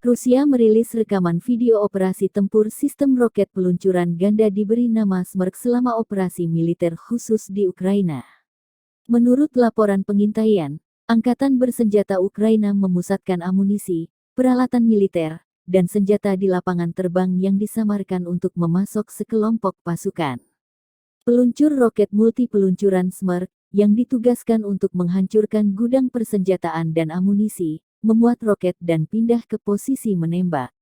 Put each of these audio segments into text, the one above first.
Rusia merilis rekaman video operasi tempur sistem roket peluncuran ganda diberi nama Smerk selama operasi militer khusus di Ukraina. Menurut laporan pengintaian, Angkatan Bersenjata Ukraina memusatkan amunisi, peralatan militer, dan senjata di lapangan terbang yang disamarkan untuk memasok sekelompok pasukan. Peluncur roket multi-peluncuran Smerk, yang ditugaskan untuk menghancurkan gudang persenjataan dan amunisi, memuat roket dan pindah ke posisi menembak.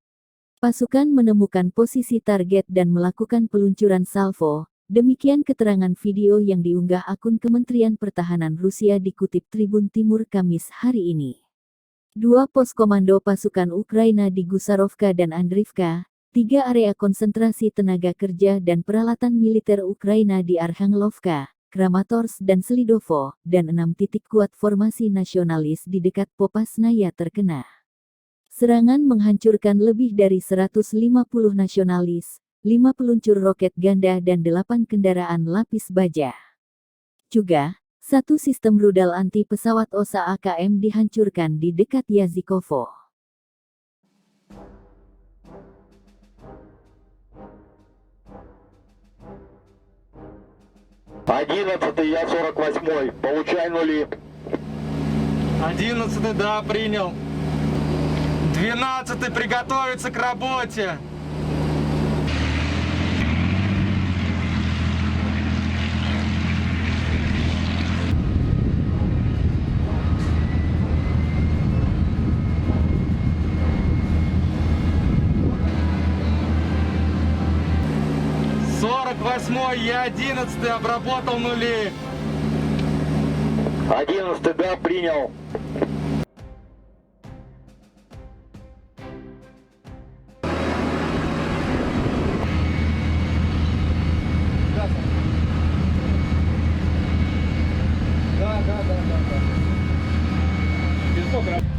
Pasukan menemukan posisi target dan melakukan peluncuran salvo, demikian keterangan video yang diunggah akun Kementerian Pertahanan Rusia dikutip Tribun Timur Kamis hari ini. Dua pos komando pasukan Ukraina di Gusarovka dan Andrivka, 3 area konsentrasi tenaga kerja dan peralatan militer Ukraina di Arkhangelovka, Kramatorsk dan Slidovo, dan 6 titik kuat formasi nasionalis di dekat Popasnaya terkena. Serangan menghancurkan lebih dari 150 nasionalis, 5 peluncur roket ganda dan 8 kendaraan lapis baja. Juga, 1 sistem rudal anti pesawat OSA AKM dihancurkan di dekat Yazikovo. Одиннадцатый, я 48-й. Получай нули. 11-й, да, принял. 12-й, приготовиться к работе. Я 11-й обработал нули. 11-й, да, принял. Да. Без сколько?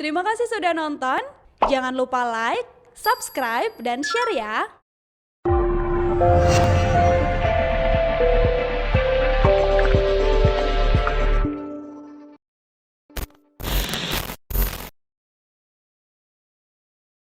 Terima kasih sudah nonton. Jangan lupa like, subscribe, dan share ya.